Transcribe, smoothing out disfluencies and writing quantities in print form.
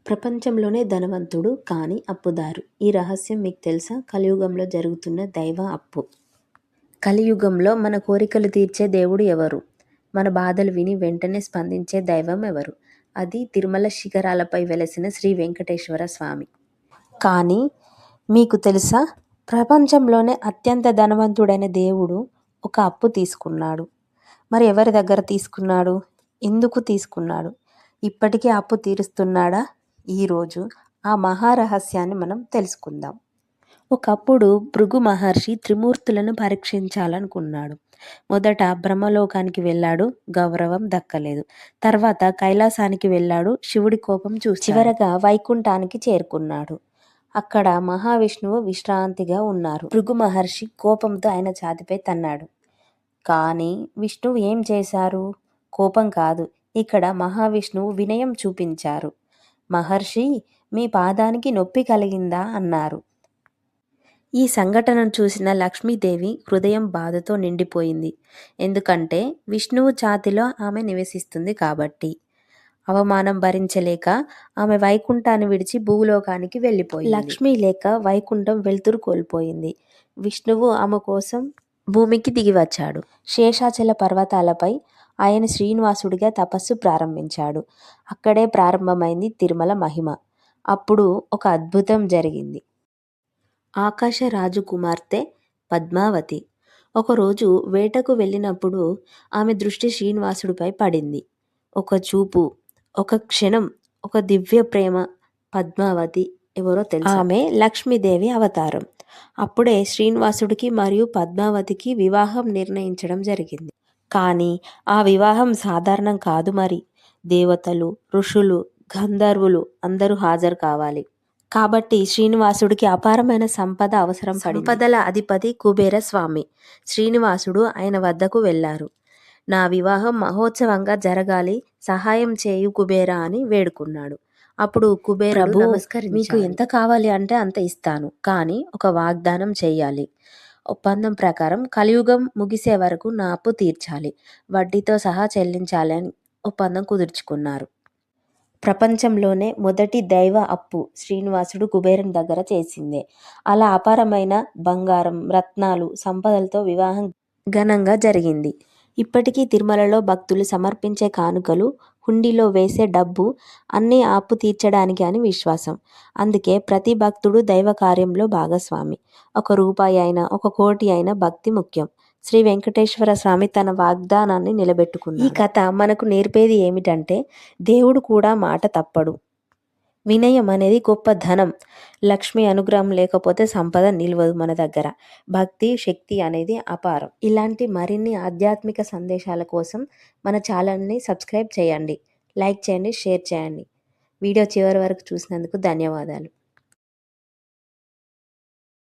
ప్రపంచంలోనే ధనవంతుడు కానీ అప్పుదారు. ఈ రహస్యం మీకు తెలుసా? కలియుగంలో జరుగుతున్న దైవ అప్పు. కలియుగంలో మన కోరికలు తీర్చే దేవుడు ఎవరు? మన బాధలు విని వెంటనే స్పందించే దైవం ఎవరు? అది తిరుమల శిఖరాలపై వెలసిన శ్రీ వెంకటేశ్వర స్వామి. కానీ మీకు తెలుసా? ప్రపంచంలోనే అత్యంత ధనవంతుడైన దేవుడు ఒక అప్పు తీసుకున్నాడు. మరి ఎవరి దగ్గర తీసుకున్నాడు? ఎందుకు తీసుకున్నాడు? ఇప్పటికీ అప్పు తీరుస్తున్నాడా? ఈరోజు ఆ మహారహస్యాన్ని మనం తెలుసుకుందాం. ఒకప్పుడు భృగు మహర్షి త్రిమూర్తులను పరీక్షించాలనుకున్నాడు. మొదట బ్రహ్మలోకానికి వెళ్ళాడు, గౌరవం దక్కలేదు. తర్వాత కైలాసానికి వెళ్ళాడు, శివుడి కోపం చూసి చివరగా వైకుంఠానికి చేరుకున్నాడు. అక్కడ మహావిష్ణువు విశ్రాంతిగా ఉన్నారు. భృగు మహర్షి కోపంతో ఆయన ఛాతిపై తన్నాడు. కానీ విష్ణువు ఏం చేశారు? కోపం కాదు, ఇక్కడ మహావిష్ణువు వినయం చూపించారు. మహర్షి, మీ పాదానికి నొప్పి కలిగిందా అన్నారు. ఈ సంఘటనను చూసిన లక్ష్మీదేవి హృదయం బాధతో నిండిపోయింది. ఎందుకంటే విష్ణువు ఛాతిలో ఆమె నివసిస్తుంది కాబట్టి. అవమానం భరించలేక ఆమె వైకుంఠాన్ని విడిచి భూలోకానికి వెళ్ళిపోయింది. లక్ష్మీ లేక వైకుంఠం వెలుతురు కోల్పోయింది. విష్ణువు ఆమె కోసం భూమికి దిగివచ్చాడు. శేషాచల పర్వతాలపై ఆయన శ్రీనివాసుడిగా తపస్సు ప్రారంభించాడు. అక్కడే ప్రారంభమైంది తిరుమల మహిమ. అప్పుడు ఒక అద్భుతం జరిగింది. ఆకాశరాజు కుమార్తె పద్మావతి ఒకరోజు వేటకు వెళ్ళినప్పుడు ఆమె దృష్టి శ్రీనివాసుడిపై పడింది. ఒక చూపు, ఒక క్షణం, ఒక దివ్య ప్రేమ. పద్మావతి ఎవరో తెలుసా? ఆమె లక్ష్మీదేవి అవతారం. అప్పుడే శ్రీనివాసుడికి మరియు పద్మావతికి వివాహం నిర్ణయించడం జరిగింది. కానీ ఆ వివాహం సాధారణం కాదు. మరి దేవతలు, ఋషులు, గంధర్వులు అందరూ హాజరు కావాలి. కాబట్టి శ్రీనివాసుడికి అపారమైన సంపద అవసరం పడింది. సంపదల అధిపతి కుబేర స్వామి. శ్రీనివాసుడు ఆయన వద్దకు వెళ్ళారు. నా వివాహం మహోత్సవంగా జరగాలి, సహాయం చేయు కుబేరా అని వేడుకున్నాడు. అప్పుడు కుబేరుడు నమస్కరించాడు. మీకు ఎంత కావాలి అంటే అంత ఇస్తాను, కానీ ఒక వాగ్దానం చేయాలి. ఒప్పందం ప్రకారం కలియుగం ముగిసే వరకు నా అప్పు తీర్చాలి, వడ్డీతో సహా చెల్లించాలి అని ఒప్పందం కుదుర్చుకున్నారు. ప్రపంచంలోనే మొదటి దైవ అప్పు శ్రీనివాసుడు కుబేరుని దగ్గర చేసిందే. అలా అపారమైన బంగారం, రత్నాలు, సంపదలతో వివాహం ఘనంగా జరిగింది. ఇప్పటికీ తిరుమలలో భక్తులు సమర్పించే కానుకలు, హుండీలో వేసే డబ్బు అన్నీ అప్పు తీర్చడానికి అని విశ్వాసం. అందుకే ప్రతి భక్తుడు దైవ కార్యంలో భాగస్వామి. 1 రూపాయి అయినా, 1 కోటి అయినా భక్తి ముఖ్యం. శ్రీ వెంకటేశ్వర స్వామి తన వాగ్దానాన్ని నిలబెట్టుకున్నాడు. ఈ కథ మనకు నేర్పేది ఏమిటంటే దేవుడు కూడా మాట తప్పడు. వినయం అనేది గొప్ప ధనం. లక్ష్మి అనుగ్రహం లేకపోతే సంపద నిలవదు మన దగ్గర. భక్తి శక్తి అనేది అపారం. ఇలాంటి మరిన్ని ఆధ్యాత్మిక సందేశాల కోసం మన ఛానల్ని సబ్స్క్రైబ్ చేయండి, లైక్ చేయండి, షేర్ చేయండి. వీడియో చివరి వరకు చూసినందుకు ధన్యవాదాలు.